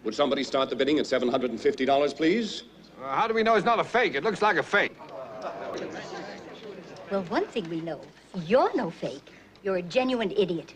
Would somebody start the bidding at $750, please? How do we know it's not a fake? It looks like a fake. Well, one thing we know, you're no fake. You're a genuine idiot.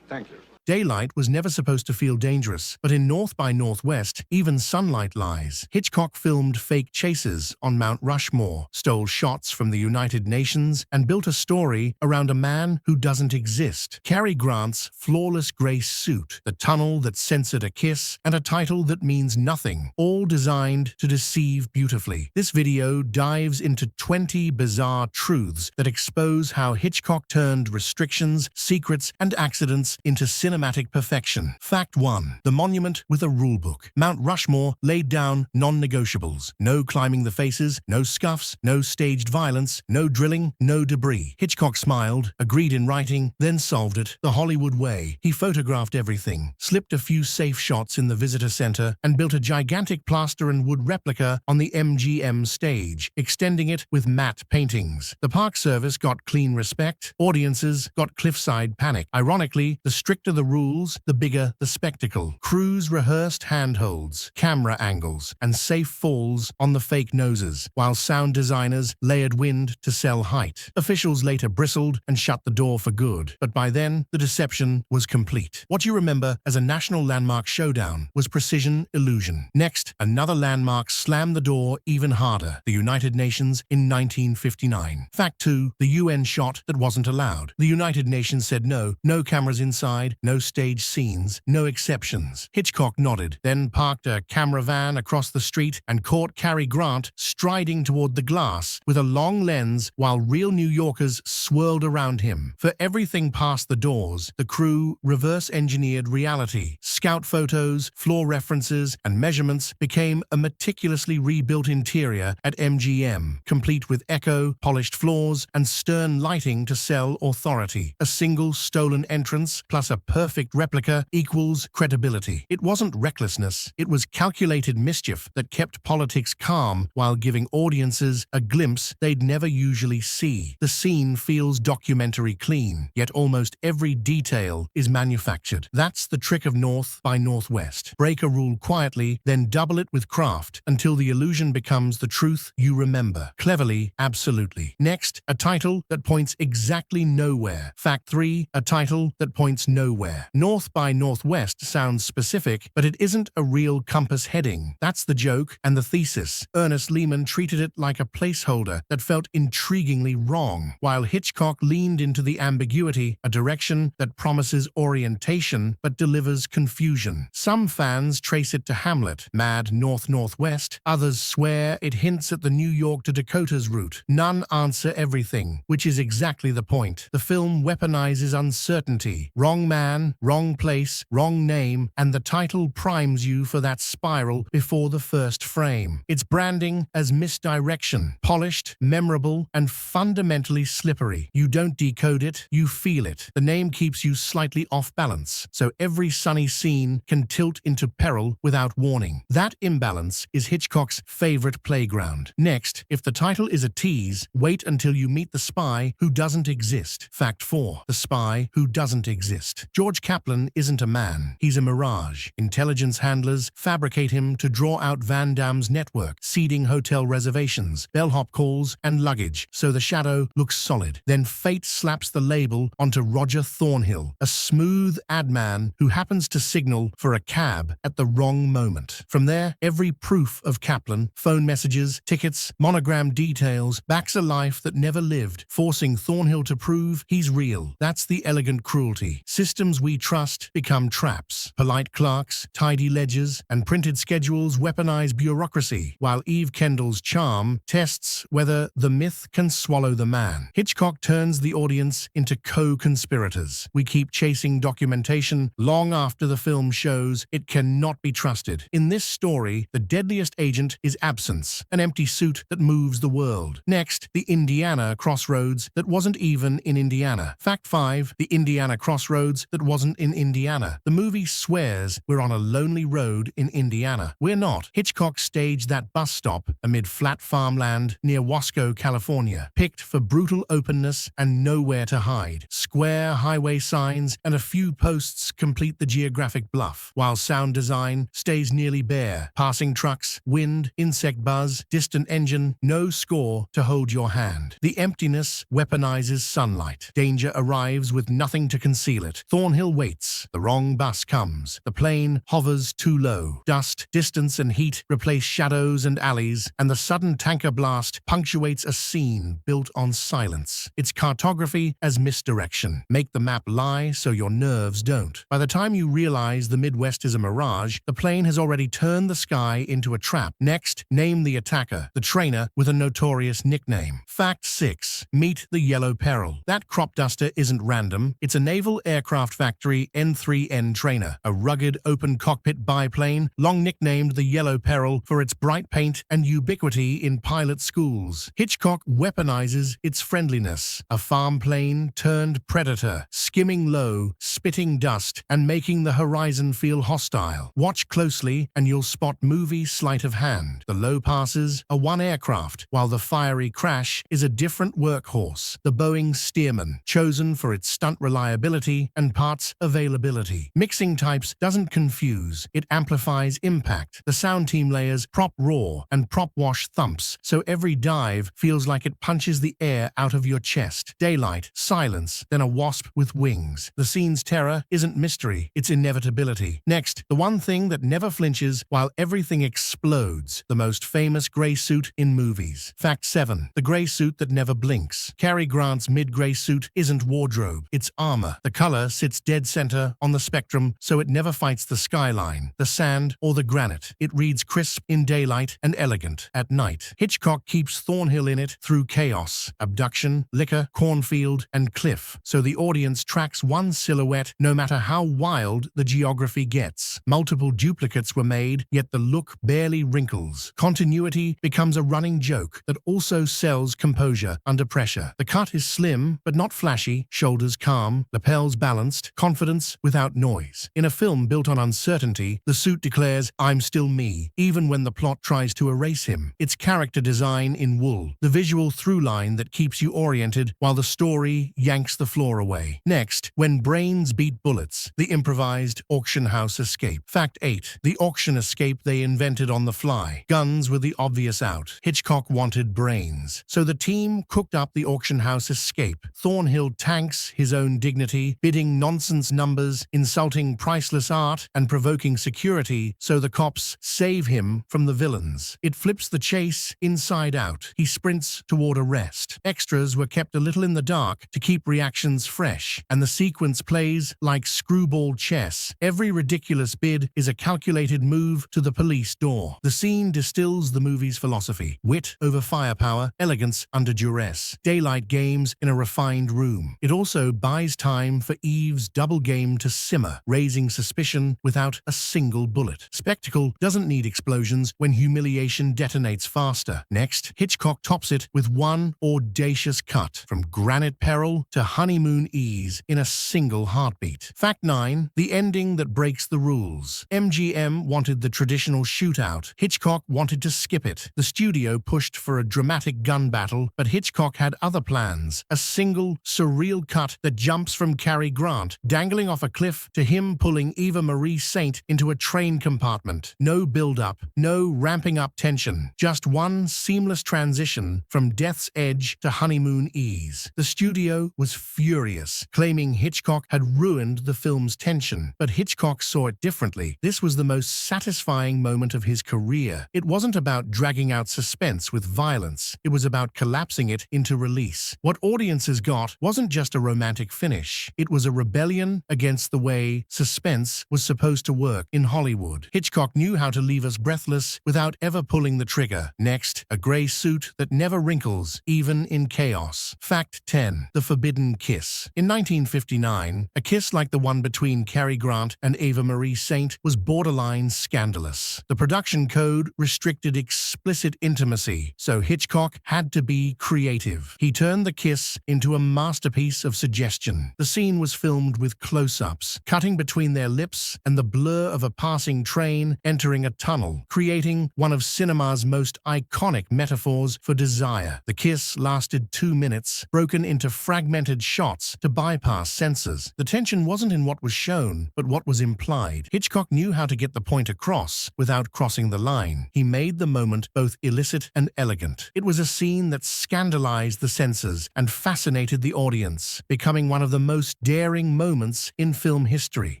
Thank you. Daylight was never supposed to feel dangerous, but in North by Northwest, even sunlight lies. Hitchcock filmed fake chases on Mount Rushmore, stole shots from the United Nations, and built a story around a man who doesn't exist. Cary Grant's flawless gray suit, the tunnel that censored a kiss, and a title that means nothing, all designed to deceive beautifully. This video dives into 20 bizarre truths that expose how Hitchcock turned restrictions, secrets, and accidents into cinematic perfection. Fact 1. The monument with a rulebook. Mount Rushmore laid down non-negotiables. No climbing the faces, no scuffs, no staged violence, no drilling, no debris. Hitchcock smiled, agreed in writing, then solved it the Hollywood way. He photographed everything, slipped a few safe shots in the visitor center, and built a gigantic plaster and wood replica on the MGM stage, extending it with matte paintings. The Park Service got clean respect. Audiences got cliffside panic. Ironically, the stricter the rules, the bigger the spectacle. Crews rehearsed handholds, camera angles, and safe falls on the fake noses, while sound designers layered wind to sell height. Officials later bristled and shut the door for good, but by then, the deception was complete. What you remember as a national landmark showdown was precision illusion. Next, another landmark slammed the door even harder, the United Nations in 1959. Fact 2. The UN shot that wasn't allowed. The United Nations said no cameras inside, no stage scenes, no exceptions. Hitchcock nodded, then parked a camera van across the street and caught Cary Grant striding toward the glass with a long lens while real New Yorkers swirled around him. For everything past the doors, the crew reverse-engineered reality. Scout photos, floor references, and measurements became a meticulously rebuilt interior at MGM, complete with echo, polished floors, and stern lighting to sell authority. A single stolen entrance plus a perfect replica equals credibility. It wasn't recklessness, it was calculated mischief that kept politics calm while giving audiences a glimpse they'd never usually see. The scene feels documentary clean, yet almost every detail is manufactured. That's the trick of North by Northwest. Break a rule quietly, then double it with craft until the illusion becomes the truth you remember. Cleverly, absolutely. Next, a title that points exactly nowhere. Fact 3. A title that points nowhere. North by Northwest sounds specific, but it isn't a real compass heading. That's the joke and the thesis. Ernest Lehman treated it like a placeholder that felt intriguingly wrong, while Hitchcock leaned into the ambiguity, a direction that promises orientation but delivers confusion. Some fans trace it to Hamlet, mad north-northwest. Others swear it hints at the New York to Dakotas route. None answer everything, which is exactly the point. The film weaponizes uncertainty. Wrong man, wrong place, wrong name, and the title primes you for that spiral before the first frame. It's branding as misdirection, polished, memorable, and fundamentally slippery. You don't decode it, you feel it. The name keeps you slightly off balance, so every sunny scene can tilt into peril without warning. That imbalance is Hitchcock's favorite playground. Next, if the title is a tease, wait until you meet the spy who doesn't exist. Fact 4. The spy who doesn't exist. George Kaplan isn't a man, he's a mirage. Intelligence handlers fabricate him to draw out Van Damme's network, seeding hotel reservations, bellhop calls, and luggage, so the shadow looks solid. Then fate slaps the label onto Roger Thornhill, a smooth ad man who happens to signal for a cab at the wrong moment. From there, every proof of Kaplan, phone messages, tickets, monogram details, backs a life that never lived, forcing Thornhill to prove he's real. That's the elegant cruelty. Systems we trust become traps. Polite clerks, tidy ledgers, and printed schedules weaponize bureaucracy, while Eve Kendall's charm tests whether the myth can swallow the man. Hitchcock turns the audience into co-conspirators. We keep chasing documentation long after the film shows it cannot be trusted. In this story, the deadliest agent is absence, an empty suit that moves the world. Next, the Indiana crossroads that wasn't even in Indiana. Fact 5. The Indiana crossroads that wasn't in Indiana. The movie swears we're on a lonely road in Indiana. We're not. Hitchcock staged that bus stop amid flat farmland near Wasco, California, picked for brutal openness and nowhere to hide. Square highway signs and a few posts complete the geographic bluff, while sound design stays nearly bare. Passing trucks, wind, insect buzz, distant engine, no score to hold your hand. The emptiness weaponizes sunlight. Danger arrives with nothing to conceal it. Thornhill waits. The wrong bus comes. The plane hovers too low. Dust, distance, and heat replace shadows and alleys, and the sudden tanker blast punctuates a scene built on silence. It's cartography as misdirection. Make the map lie so your nerves don't. By the time you realize the Midwest is a mirage, the plane has already turned the sky into a trap. Next, name the attacker, the trainer with a notorious nickname. Fact 6. Meet the Yellow Peril. That crop duster isn't random. It's a Naval Aircraft Factory N3N trainer, a rugged open cockpit biplane, long nicknamed the Yellow Peril for its bright paint and ubiquity in pilot schools. Hitchcock weaponizes its friendliness. A farm plane turned predator, skimming low, spitting dust, and making the horizon feel hostile. Watch closely and you'll spot movie sleight of hand. The low passes are one aircraft, while the fiery crash is a different workhorse, the Boeing Stearman, chosen for its stunt reliability and parts availability. Mixing types doesn't confuse, it amplifies impact. The sound team layers prop roar and prop wash thumps, so every dive feels like it punches the air out of your chest. Daylight, silence, then a wasp with wings. The scene's terror isn't mystery, it's inevitability. Next, the one thing that never flinches while everything explodes, the most famous gray suit in movies. Fact 7. The gray suit that never blinks. Cary Grant's mid-gray suit isn't wardrobe, it's armor. The color sits dead center on the spectrum, so it never fights the skyline, the sand, or the granite. It reads crisp in daylight and elegant at night. Hitchcock keeps Thornhill in it through chaos, abduction, liquor, cornfield, and cliff, so the audience tracks one silhouette no matter how wild the geography gets. Multiple duplicates were made, yet the look barely wrinkles. Continuity becomes a running joke that also sells composure under pressure. The cut is slim, but not flashy, shoulders calm, lapels balanced, confidence without noise. In a film built on uncertainty, the suit declares, "I'm still me," even when the plot tries to erase him. It's character design in wool, the visual through line that keeps you oriented while the story yanks the floor away. Next, when brains beat bullets, the improvised auction house escape. Fact 8. The auction escape they invented on the fly. Guns were the obvious out. Hitchcock wanted brains, so the team cooked up the auction house escape. Thornhill tanks his own dignity, bidding nonsense numbers, insulting priceless art, and provoking security so the cops save him from the villains. It flips the chase inside out. He sprints toward arrest. Extras were kept a little in the dark to keep reactions fresh, and the sequence plays like screwball chess. Every ridiculous bid is a calculated move to the police door. The scene distills the movie's philosophy: wit over firepower, elegance under duress, daylight games in a refined room. It also buys time for Eve's double game to simmer, raising suspicion without a single bullet. Spectacle doesn't need explosions when humiliation detonates faster. Next, Hitchcock tops it with one audacious cut, from granite peril to honeymoon ease in a single heartbeat. Fact 9. The ending that breaks the rules. MGM wanted the traditional shootout. Hitchcock wanted to skip it. The studio pushed for a dramatic gun battle, but Hitchcock had other plans. A single, surreal cut that jumps from Cary Grant, dangling off a cliff, to him pulling Eva Marie Saint into a train compartment. No build-up, no ramping up tension. Just one seamless transition from death's edge to honeymoon ease. The studio was furious, claiming Hitchcock had ruined the film's tension. But Hitchcock saw it differently. This was the most satisfying moment of his career. It wasn't about dragging out suspense with violence. It was about collapsing it into release. What audiences got wasn't just a romantic finish. It was a rebellion against the way suspense was supposed to work in Hollywood. Hitchcock knew how to leave us breathless without ever pulling the trigger. Next, a gray suit that never wrinkles, even in chaos. Fact 10. The Forbidden Kiss. In 1959, a kiss like the one between Cary Grant and Eva Marie Saint was borderline scandalous. The production code restricted explicit intimacy, so Hitchcock had to be creative. He turned the kiss into a masterpiece of suggestion. The scene was filmed filled with close-ups, cutting between their lips and the blur of a passing train entering a tunnel, creating one of cinema's most iconic metaphors for desire. The kiss lasted 2 minutes, broken into fragmented shots to bypass censors. The tension wasn't in what was shown, but what was implied. Hitchcock knew how to get the point across without crossing the line. He made the moment both illicit and elegant. It was a scene that scandalized the censors and fascinated the audience, becoming one of the most daring moments in film history.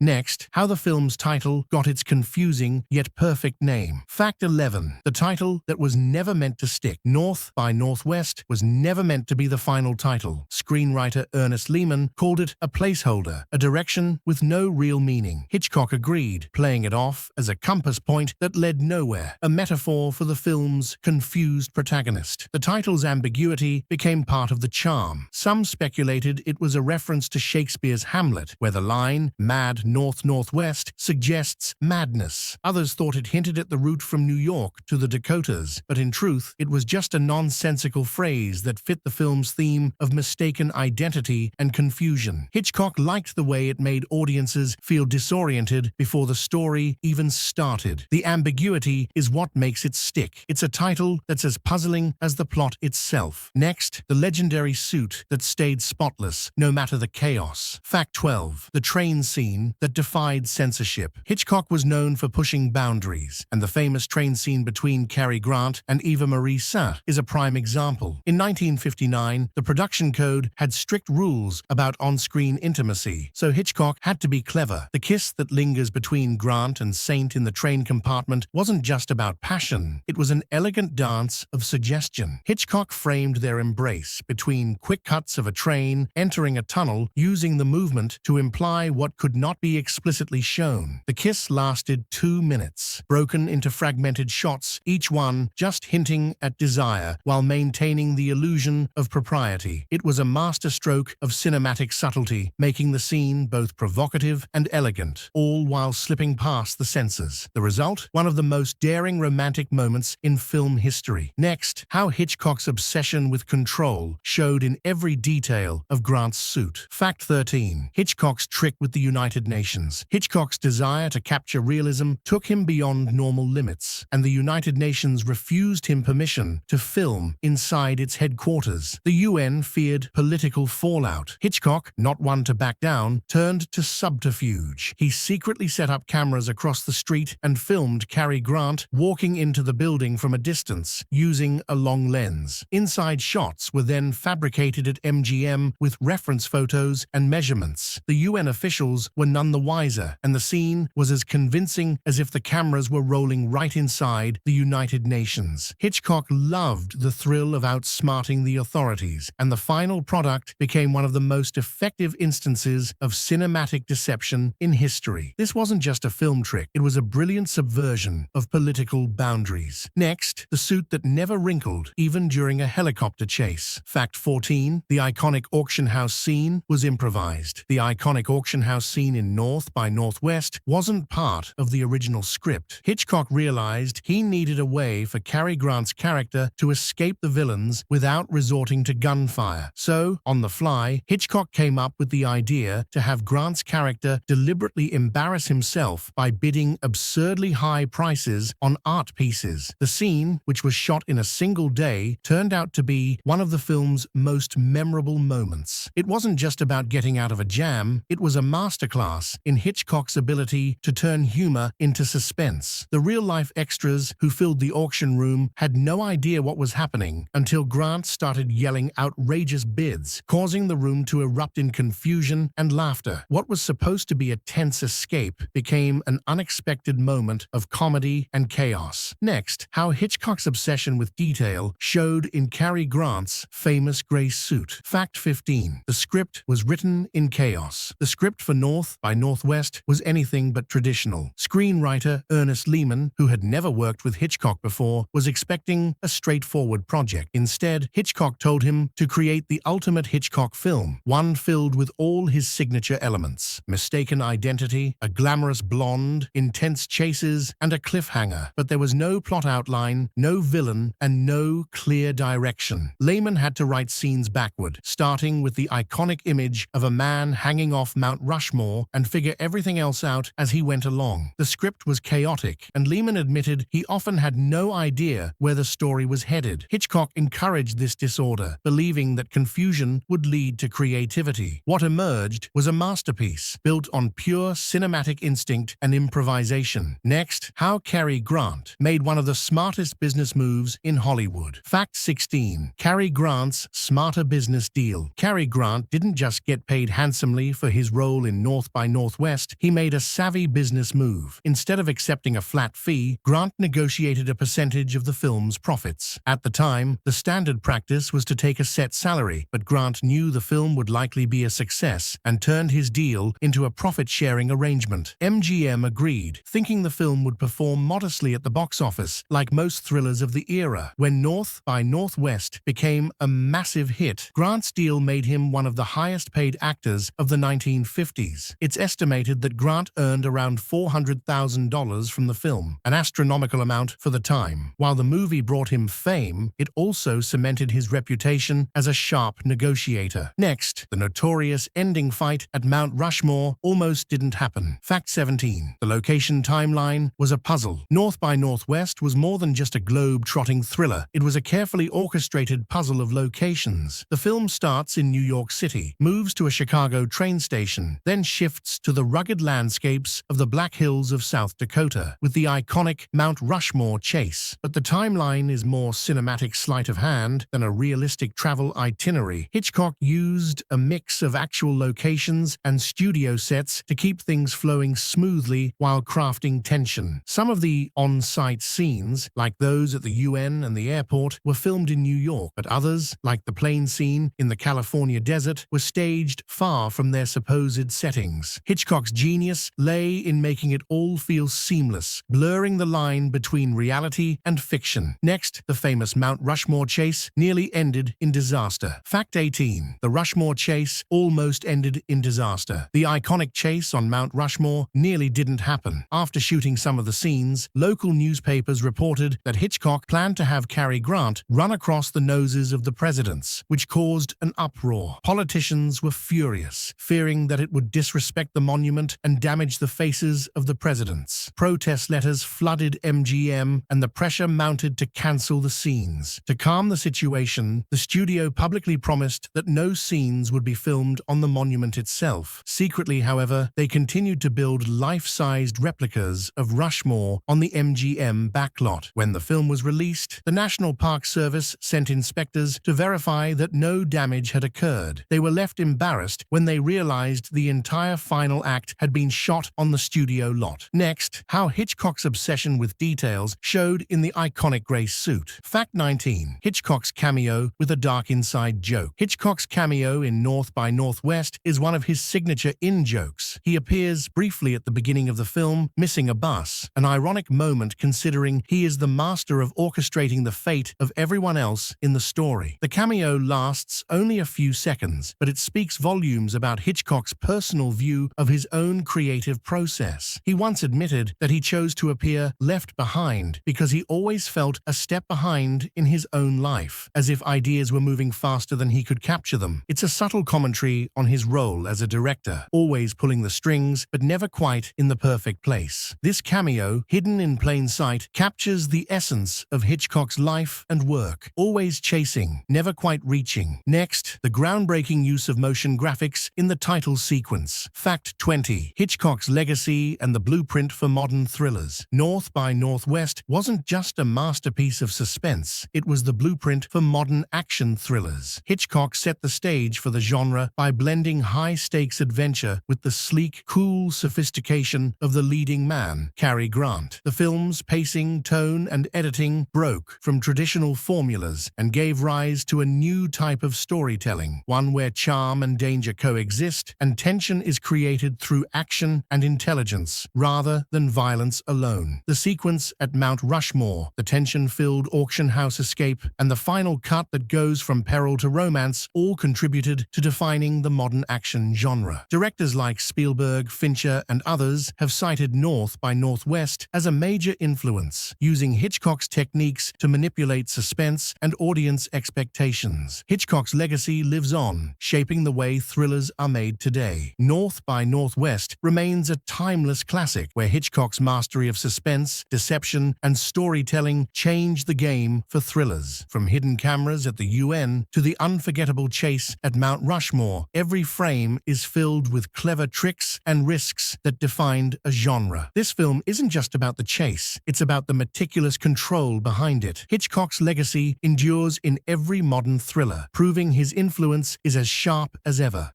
Next, how the film's title got its confusing yet perfect name. Fact 11. The title that was never meant to stick. North by Northwest was never meant to be the final title. Screenwriter Ernest Lehman called it a placeholder, a direction with no real meaning. Hitchcock agreed, playing it off as a compass point that led nowhere, a metaphor for the film's confused protagonist. The title's ambiguity became part of the charm. Some speculated it was a reference to Shakespeare's Hamlet, where the line, mad north-northwest, suggests madness. Others thought it hinted at the route from New York to the Dakotas, but in truth, it was just a nonsensical phrase that fit the film's theme of mistaken identity and confusion. Hitchcock liked the way it made audiences feel disoriented before the story even started. The ambiguity is what makes it stick. It's a title that's as puzzling as the plot itself. Next, the legendary suit that stayed spotless no matter the chaos. Fact 12. The train scene that defied censorship. Hitchcock was known for pushing boundaries, and the famous train scene between Cary Grant and Eva Marie Saint is a prime example. In 1959, the production code had strict rules about on-screen intimacy, so Hitchcock had to be clever. The kiss that lingers between Grant and Saint in the train compartment wasn't just about passion, it was an elegant dance of suggestion. Hitchcock framed their embrace between quick cuts of a train entering a tunnel, using the movement to imply what could not be explicitly shown. The kiss lasted 2 minutes, broken into fragmented shots, each one just hinting at desire while maintaining the illusion of propriety. It was a masterstroke of cinematic subtlety, making the scene both provocative and elegant, all while slipping past the censors. The result? One of the most daring romantic moments in film history. Next, how Hitchcock's obsession with control showed in every detail of Grant's suit. Fact 13. Hitchcock's trick with the United Nations. Hitchcock's desire to capture realism took him beyond normal limits, and the United Nations refused him permission to film inside its headquarters. The UN feared political fallout. Hitchcock, not one to back down, turned to subterfuge. He secretly set up cameras across the street and filmed Cary Grant walking into the building from a distance, using a long lens. Inside shots were then fabricated at MGM with reference photos and measurements. The UN officials were none the wiser, and the scene was as convincing as if the cameras were rolling right inside the United Nations. Hitchcock loved the thrill of outsmarting the authorities, and the final product became one of the most effective instances of cinematic deception in history. This wasn't just a film trick, it was a brilliant subversion of political boundaries. Next, the suit that never wrinkled, even during a helicopter chase. Fact 14. The iconic auction house scene was improvised. The iconic auction house scene in North by Northwest wasn't part of the original script. Hitchcock realized he needed a way for Cary Grant's character to escape the villains without resorting to gunfire. So, on the fly, Hitchcock came up with the idea to have Grant's character deliberately embarrass himself by bidding absurdly high prices on art pieces. The scene, which was shot in a single day, turned out to be one of the film's most memorable moments. It wasn't just about getting out of a jam, it was a masterclass in Hitchcock's ability to turn humor into suspense. The real-life extras who filled the auction room had no idea what was happening until Grant started yelling outrageous bids, causing the room to erupt in confusion and laughter. What was supposed to be a tense escape became an unexpected moment of comedy and chaos. Next, how Hitchcock's obsession with detail showed in Cary Grant's famous gray suit. Fact 15. The script was written in chaos. The script for North by Northwest was anything but traditional. Screenwriter Ernest Lehman, who had never worked with Hitchcock before, was expecting a straightforward project. Instead, Hitchcock told him to create the ultimate Hitchcock film, one filled with all his signature elements: mistaken identity, a glamorous blonde, intense chases, and a cliffhanger. But there was no plot outline, no villain, and no clear direction. Lehman had to write scenes backward, starting with the iconic image of a man hanging off Mount Rushmore and figure everything else out as he went along. The script was chaotic, and Lehman admitted he often had no idea where the story was headed. Hitchcock encouraged this disorder, believing that confusion would lead to creativity. What emerged was a masterpiece, built on pure cinematic instinct and improvisation. Next, how Cary Grant made one of the smartest business moves in Hollywood. Fact 16. Cary Grant's smarter business deal. Cary Grant didn't just get paid handsomely for his role in North by Northwest, he made a savvy business move. Instead of accepting a flat fee, Grant negotiated a percentage of the film's profits. At the time, the standard practice was to take a set salary, but Grant knew the film would likely be a success and turned his deal into a profit-sharing arrangement. MGM agreed, thinking the film would perform modestly at the box office, like most thrillers of the era. When North by Northwest became a massive hit, Grant's deal made him one of the highest-paid actors of the 1950s. It's estimated that Grant earned around $400,000 from the film, an astronomical amount for the time. While the movie brought him fame, it also cemented his reputation as a sharp negotiator. Next, the notorious ending fight at Mount Rushmore almost didn't happen. Fact 17. The location timeline was a puzzle. North by Northwest was more than just a globe-trotting thriller. It was a carefully orchestrated puzzle of locations. The film starts in New York City, moves to a Chicago train station, then shifts to the rugged landscapes of the Black Hills of South Dakota, with the iconic Mount Rushmore chase. But the timeline is more cinematic sleight of hand than a realistic travel itinerary. Hitchcock used a mix of actual locations and studio sets to keep things flowing smoothly while crafting tension. Some of the on-site scenes, like those at the UN and the airport, were filmed in New York, but others, like the plane scene in the California desert, were staged far from their supposed settings. Hitchcock's genius lay in making it all feel seamless, blurring the line between reality and fiction. Next, the famous Mount Rushmore chase nearly ended in disaster. Fact 18. The Rushmore chase almost ended in disaster. The iconic chase on Mount Rushmore nearly didn't happen. After shooting some of the scenes, local newspapers reported that Hitchcock planned to have Cary Grant run across the noses of the presidents, which caused an uproar. Politicians were furious, fearing that it would disrespect the monument and damage the faces of the presidents. Protest letters flooded MGM, and the pressure mounted to cancel the scenes. To calm the situation, the studio publicly promised that no scenes would be filmed on the monument itself. Secretly, however, they continued to build life-sized replicas of Rushmore on the MGM backlot. When the film was released, the National Park Service sent inspectors to verify that no damage had occurred. They were left embarrassed when they realized the entire final act had been shot on the studio lot. Next, how Hitchcock's obsession with details showed in the iconic gray suit. Fact 19. Hitchcock's cameo with a dark inside joke. Hitchcock's cameo in North by Northwest is one of his signature in-jokes. He appears briefly at the beginning of the film, missing a bus, an ironic moment considering he is the master of orchestrating the fate of everyone else in the story. The cameo lasts only a few seconds, but it speaks volumes about Hitchcock's personal view of his own creative process. He once admitted that he chose to appear left behind because he always felt a step behind in his own life, as if ideas were moving faster than he could capture them. It's a subtle commentary on his role as a director, always pulling the strings, but never quite in the perfect place. This cameo, hidden in plain sight, captures the essence of Hitchcock's life and work, always chasing, never quite reaching. Next, the groundbreaking use of motion graphics in the title sequence. Fact 20. Hitchcock's legacy and the blueprint for modern thrillers. North by Northwest wasn't just a masterpiece of suspense, it was the blueprint for modern action thrillers. Hitchcock set the stage for the genre by blending high-stakes adventure with the sleek, cool sophistication of the leading man, Cary Grant. The film's pacing, tone, and editing broke from traditional formulas and gave rise to a new type of storytelling, one where charm and danger coexist and tension is created through action and intelligence rather than violence alone. The sequence at Mount Rushmore, the tension-filled auction house escape, and the final cut that goes from peril to romance all contributed to defining the modern action genre. Directors like Spielberg, Fincher, and others have cited North by Northwest as a major influence, using Hitchcock's techniques to manipulate suspense and audience expectations. Hitchcock's legacy lives on, shaping the way thrillers thrillers are made today. North by Northwest remains a timeless classic where Hitchcock's mastery of suspense, deception, and storytelling changed the game for thrillers. From hidden cameras at the UN to the unforgettable chase at Mount Rushmore, every frame is filled with clever tricks and risks that defined a genre. This film isn't just about the chase, it's about the meticulous control behind it. Hitchcock's legacy endures in every modern thriller, proving his influence is as sharp as ever.